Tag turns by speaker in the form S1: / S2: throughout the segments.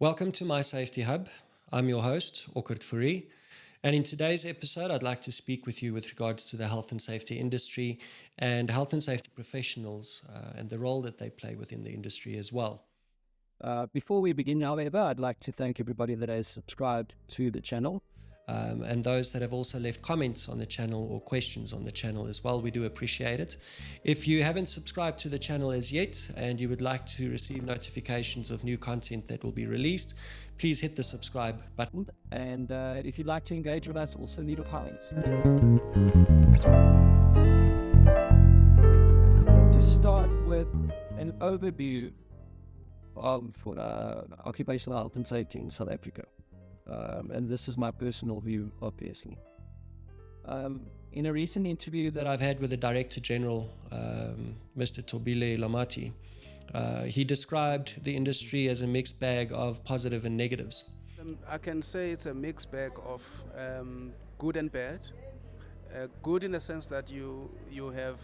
S1: Welcome to My Safety Hub. I'm your host, Ockert Fourie, and in today's episode, I'd like to speak with you with regards to the health and safety industry and health and safety professionals and the role that they play within the industry as well.
S2: Before we begin, however, I'd like to thank everybody that has subscribed to the channel.
S1: And those that have also left comments on the channel or questions on the channel as well. We do appreciate it. If you haven't subscribed to the channel as yet and you would like to receive notifications of new content that will be released, please hit the subscribe button.
S2: And if you'd like to engage with us, also leave a comment. To start with an overview of occupational health and safety in South Africa. And this is my personal view, obviously. In a recent interview that
S1: I've had with the Director General, Mr. Tobile Lamati, he described the industry as a mixed bag of positive and negatives.
S3: I can say it's a mixed bag of good and bad. Good in the sense that you have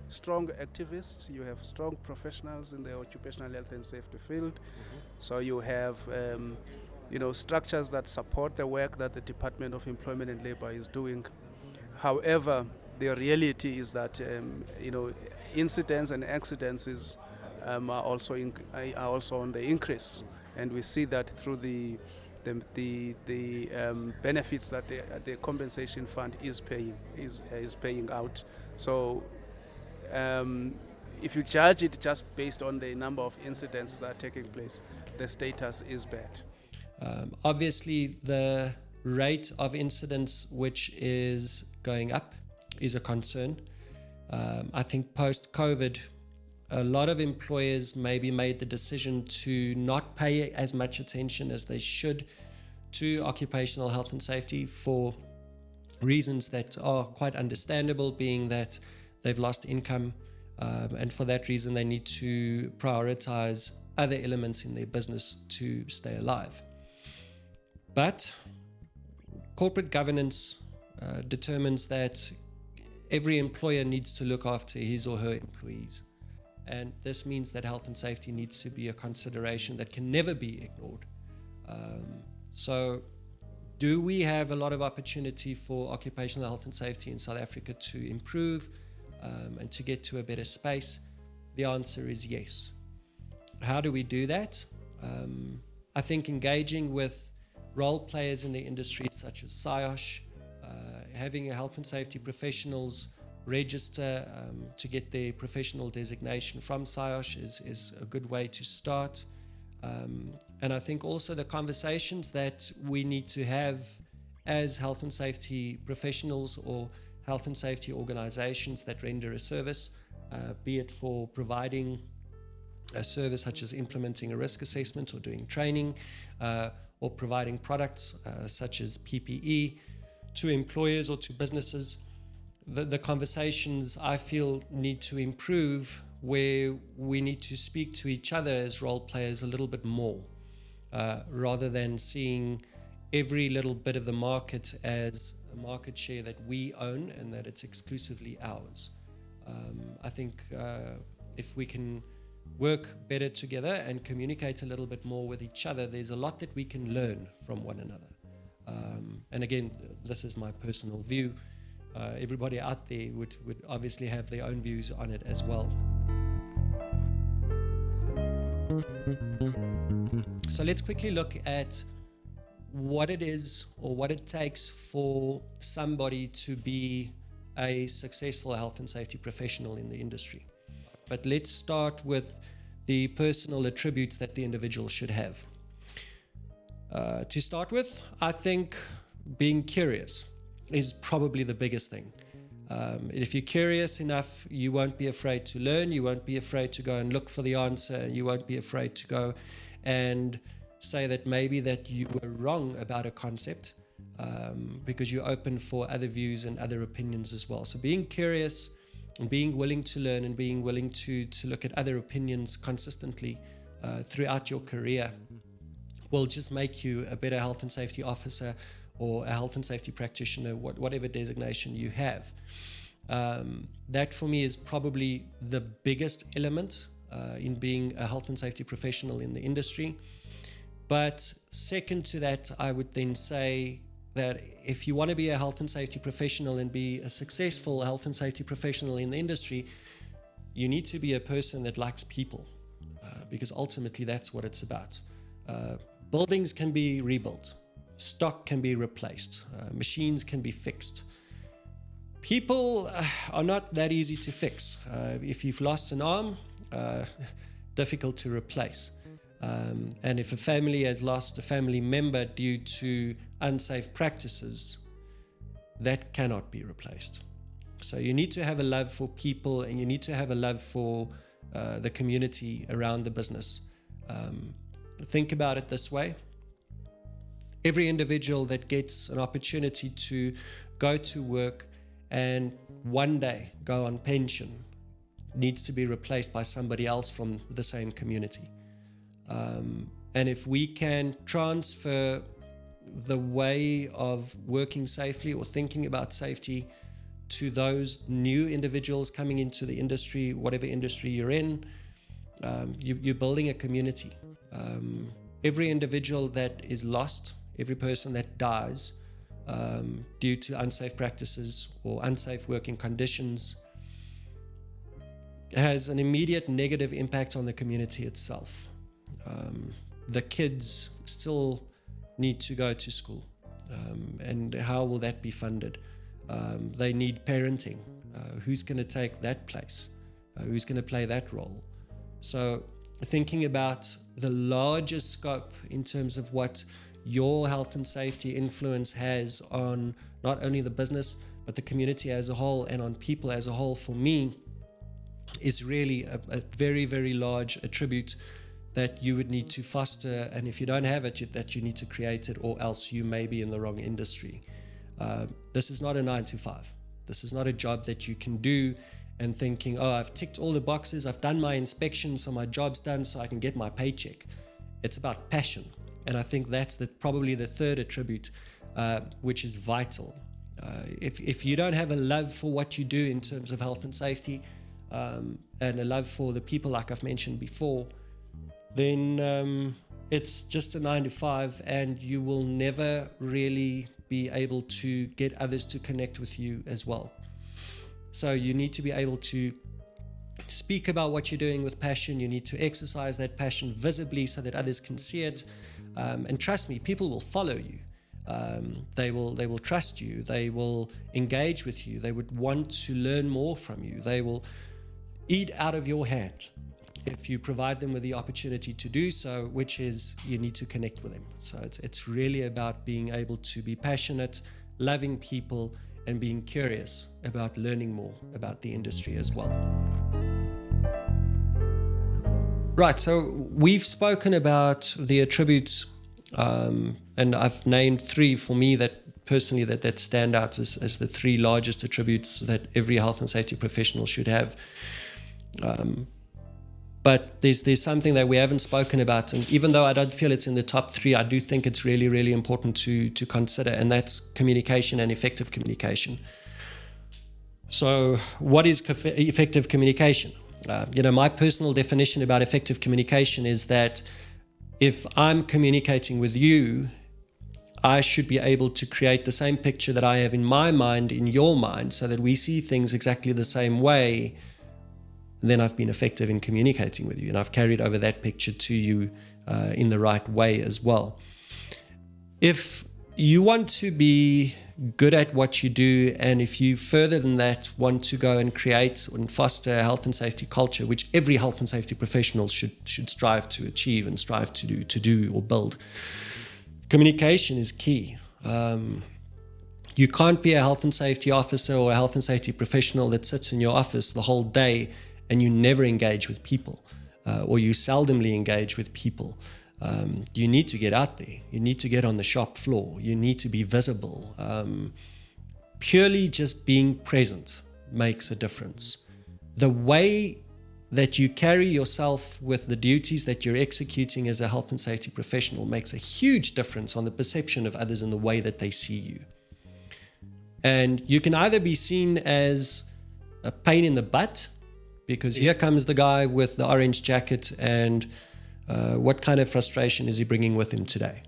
S3: strong activists, you have strong professionals in the occupational health and safety field. So you have structures that support the work that the Department of Employment and Labour is doing. However, the reality is that incidents and accidents are also on the increase, and we see that through the benefits that the compensation fund is paying out. So if you judge it just based on the number of incidents that are taking place, the status is bad.
S1: Obviously, the rate of incidents which is going up is a concern. I think post-COVID, a lot of employers maybe made the decision to not pay as much attention as they should to occupational health and safety for reasons that are quite understandable, being that they've lost income, and for that reason they need to prioritize other elements in their business to stay alive. But corporate governance determines that every employer needs to look after his or her employees. And this means that health and safety needs to be a consideration that can never be ignored. So do we have a lot of opportunity for occupational health and safety in South Africa to improve and to get to a better space? The answer is yes. How do we do that? I think engaging with role players in the industry such as SIOSH, having a health and safety professionals register to get their professional designation from SIOSH is a good way to start. And I think also the conversations that we need to have as health and safety professionals or health and safety organizations that render a service, be it for providing a service such as implementing a risk assessment or doing training, or providing products such as PPE to employers or to businesses. The conversations I feel need to improve, where we need to speak to each other as role players a little bit more, rather than seeing every little bit of the market as a market share that we own and that it's exclusively ours. I think if we can work better together and communicate a little bit more with each other, there's a lot that we can learn from one another. And again, this is my personal view. Everybody out there would obviously have their own views on it as well. So let's quickly look at what it is or what it takes for somebody to be a successful health and safety professional in the industry. But let's start with the personal attributes that the individual should have. To start with, I think being curious is probably the biggest thing. If you're curious enough, you won't be afraid to learn, you won't be afraid to go and look for the answer, you won't be afraid to go and say that maybe that you were wrong about a concept, because you're open for other views and other opinions as well. So being curious and being willing to learn and being willing to look at other opinions consistently throughout your career will just make you a better health and safety officer or a health and safety practitioner, whatever designation you have. That for me is probably the biggest element in being a health and safety professional in the industry. But second to that, I would then say that if you want to be a health and safety professional and be a successful health and safety professional in the industry, you need to be a person that likes people, because ultimately that's what it's about. Buildings can be rebuilt, stock can be replaced, machines can be fixed. People are not that easy to fix. If you've lost an arm, difficult to replace. And if a family has lost a family member due to unsafe practices, that cannot be replaced. So you need to have a love for people, and you need to have a love for the community around the business. Think about it this way. Every individual that gets an opportunity to go to work and one day go on pension needs to be replaced by somebody else from the same community. And if we can transfer the way of working safely or thinking about safety to those new individuals coming into the industry, whatever industry you're in, you're building a community. Every individual that is lost, every person that dies due to unsafe practices or unsafe working conditions has an immediate negative impact on the community itself. The kids still need to go to school, and how will that be funded? They need parenting. Who's going to take that place? Who's going to play that role? So thinking about the larger scope in terms of what your health and safety influence has on not only the business, but the community as a whole and on people as a whole, for me, is really a very, very large attribute that you would need to foster. And if you don't have it, that you need to create it, or else you may be in the wrong industry. This is not a 9-to-5. This is not a job that you can do and thinking, oh, I've ticked all the boxes, I've done my inspection, so my job's done, so I can get my paycheck. It's about passion. And I think that's probably the third attribute, which is vital. If you don't have a love for what you do in terms of health and safety, and a love for the people, like I've mentioned before, then it's just a 9-to-5, and you will never really be able to get others to connect with you as well. So you need to be able to speak about what you're doing with passion. You need to exercise that passion visibly so that others can see it. And trust me, people will follow you. They will trust you. They will engage with you. They would want to learn more from you. They will eat out of your hand if you provide them with the opportunity to do so, which is you need to connect with them. So it's really about being able to be passionate, loving people, and being curious about learning more about the industry as well. Right, so we've spoken about the attributes, and I've named three for me that personally that stand out as the three largest attributes that every health and safety professional should have. But there's something that we haven't spoken about, and even though I don't feel it's in the top three, I do think it's really, really important to consider, and that's communication and effective communication. So what is effective communication? My personal definition about effective communication is that if I'm communicating with you, I should be able to create the same picture that I have in my mind, in your mind, so that we see things exactly the same way. Then I've been effective in communicating with you, and I've carried over that picture to you in the right way as well. If you want to be good at what you do, and if you further than that want to go and create and foster a health and safety culture, which every health and safety professional should strive to achieve and strive to do or build, communication is key. You can't be a health and safety officer or a health and safety professional that sits in your office the whole day and you never engage with people, or you seldomly engage with people. You need to get out there. You need to get on the shop floor. You need to be visible. Purely just being present makes a difference. The way that you carry yourself with the duties that you're executing as a health and safety professional makes a huge difference on the perception of others and the way that they see you. And you can either be seen as a pain in the butt, because here comes the guy with the orange jacket and What kind of frustration is he bringing with him today?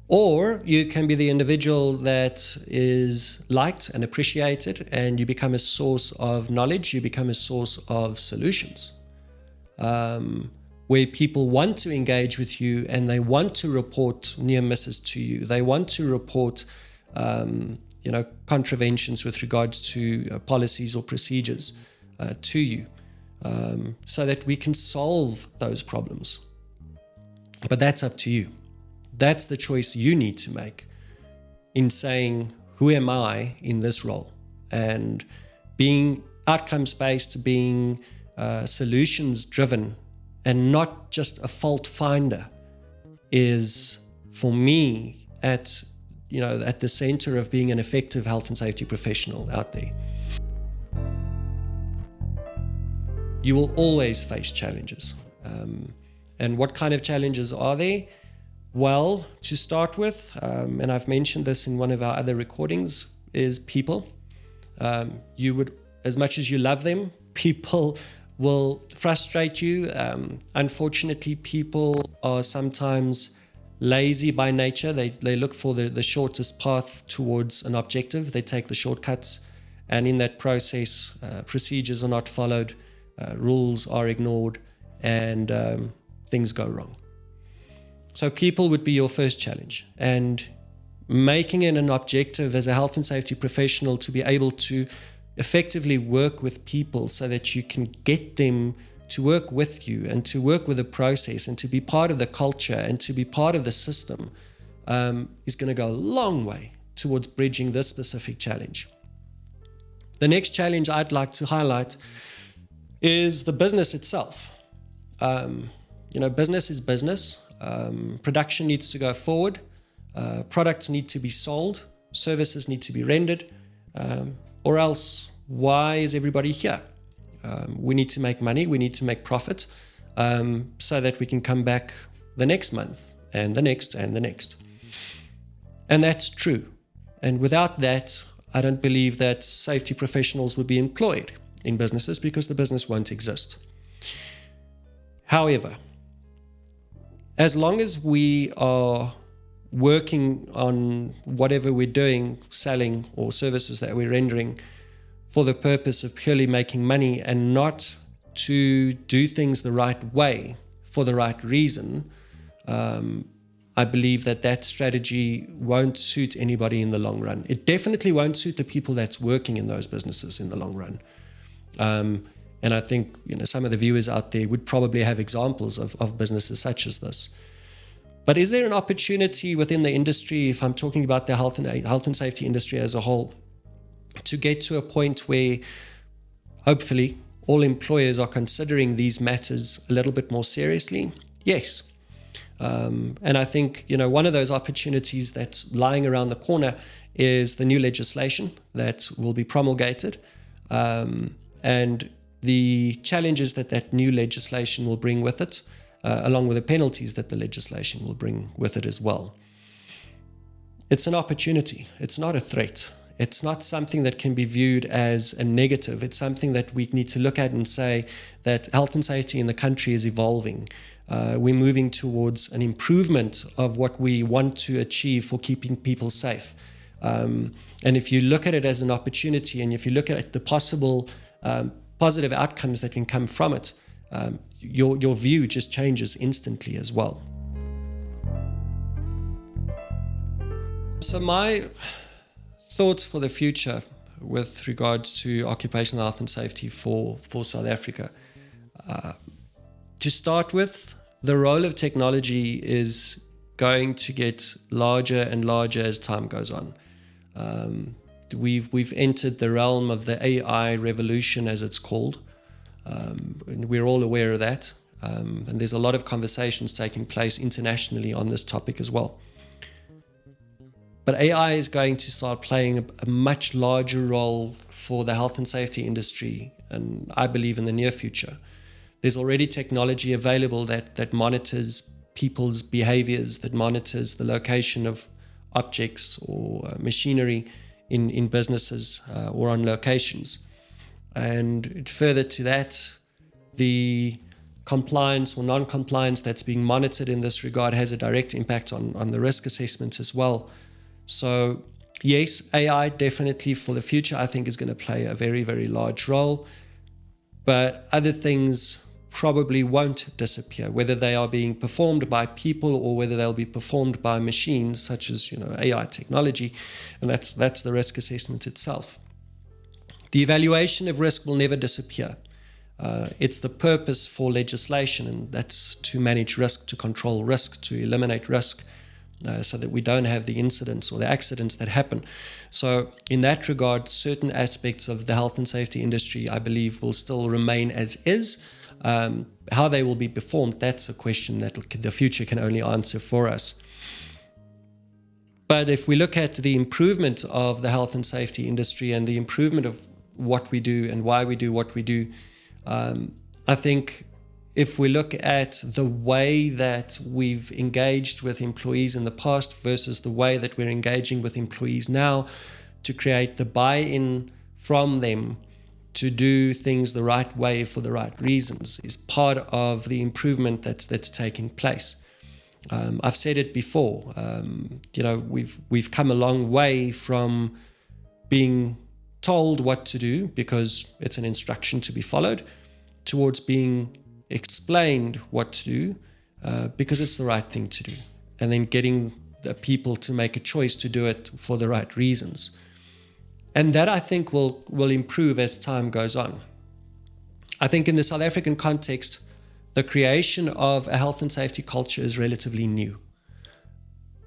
S1: Or you can be the individual that is liked and appreciated, and you become a source of knowledge, you become a source of solutions, where people want to engage with you and they want to report near misses to you. They want to report contraventions with regards to policies or procedures to you, so that we can solve those problems. But that's up to you. That's the choice you need to make in saying, who am I in this role? And being outcomes-based, being solutions-driven, and not just a fault finder is, for me, at the center of being an effective health and safety professional out there. You will always face challenges. And what kind of challenges are there? Well, to start with, and I've mentioned this in one of our other recordings, is people. You would, as much as you love them, people will frustrate you. Unfortunately, people are sometimes lazy by nature. They look for the shortest path towards an objective. They take the shortcuts, and in that process, procedures are not followed, rules are ignored, and things go wrong. So people would be your first challenge, and making it an objective as a health and safety professional to be able to effectively work with people so that you can get them to work with you and to work with the process and to be part of the culture and to be part of the system is going to go a long way towards bridging this specific challenge. The next challenge I'd like to highlight is the business itself. Business is business. Production needs to go forward. Products need to be sold. Services need to be rendered. Or else, why is everybody here? We need to make money. We need to make profit so that we can come back the next month and the next and the next. And that's true. And without that, I don't believe that safety professionals would be employed in businesses, because the business won't exist. However, as long as we are working on whatever we're doing, selling or services that we're rendering for the purpose of purely making money and not to do things the right way for the right reason, I believe that strategy won't suit anybody in the long run. It definitely won't suit the people that's working in those businesses in the long run. And I think some of the viewers out there would probably have examples of businesses such as this. But is there an opportunity within the industry, if I'm talking about the health and safety industry as a whole, to get to a point where hopefully all employers are considering these matters a little bit more seriously? Yes. And I think one of those opportunities that's lying around the corner is the new legislation that will be promulgated, and the challenges that new legislation will bring with it, along with the penalties that the legislation will bring with it as well. It's an opportunity. It's not a threat. It's not something that can be viewed as a negative. It's something that we need to look at and say that health and safety in the country is evolving. We're moving towards an improvement of what we want to achieve for keeping people safe. And if you look at it as an opportunity, and if you look at the possible positive outcomes that can come from it, your view just changes instantly as well. So my thoughts for the future with regards to occupational health and safety for South Africa. To start with, the role of technology is going to get larger and larger as time goes on. We've entered the realm of the AI revolution, as it's called. And we're all aware of that. And there's a lot of conversations taking place internationally on this topic as well. But AI is going to start playing a much larger role for the health and safety industry, and I believe in the near future. There's already technology available that monitors people's behaviors, that monitors the location of objects or machinery in businesses or on locations. And further to that, the compliance or non-compliance that's being monitored in this regard has a direct impact on the risk assessment as well. So yes, AI definitely for the future, I think, is going to play a very, very large role. But other things probably won't disappear, whether they are being performed by people or whether they'll be performed by machines, such as AI technology, and that's the risk assessment itself. The evaluation of risk will never disappear. It's the purpose for legislation, and that's to manage risk, to control risk, to eliminate risk, so that we don't have the incidents or the accidents that happen. So in that regard, certain aspects of the health and safety industry, I believe, will still remain as is. How they will be performed, that's a question that the future can only answer for us. But if we look at the improvement of the health and safety industry and the improvement of what we do and why we do what we do, I think if we look at the way that we've engaged with employees in the past versus the way that we're engaging with employees now to create the buy-in from them to do things the right way for the right reasons is part of the improvement that's taking place. I've said it before, we've come a long way from being told what to do because it's an instruction to be followed, towards being explained what to do because it's the right thing to do, and then getting the people to make a choice to do it for the right reasons. And that, I think, will improve as time goes on. I think in the South African context, the creation of a health and safety culture is relatively new.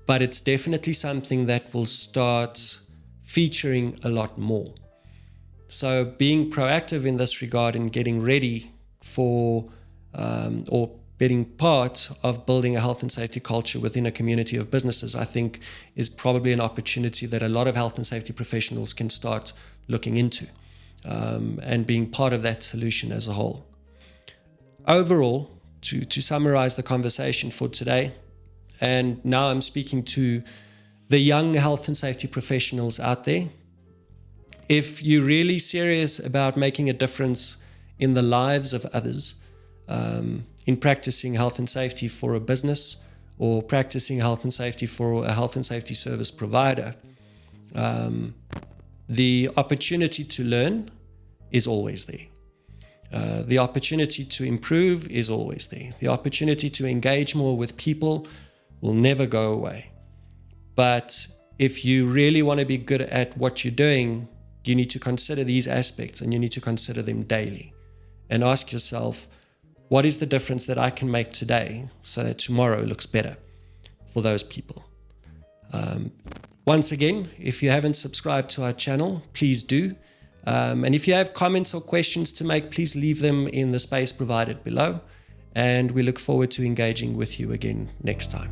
S1: But it's definitely something that will start featuring a lot more. So being proactive in this regard and getting ready for or being part of building a health and safety culture within a community of businesses, I think, is probably an opportunity that a lot of health and safety professionals can start looking into and being part of that solution as a whole. Overall, to summarize the conversation for today, and now I'm speaking to the young health and safety professionals out there, if you're really serious about making a difference in the lives of others, in practicing health and safety for a business or practicing health and safety for a health and safety service provider, the opportunity to learn is always there. The opportunity to improve is always there. The opportunity to engage more with people will never go away. But if you really want to be good at what you're doing, you need to consider these aspects, and you need to consider them daily and ask yourself, what is the difference that I can make today so that tomorrow looks better for those people? Once again, if you haven't subscribed to our channel, please do. And if you have comments or questions to make, please leave them in the space provided below. And we look forward to engaging with you again next time.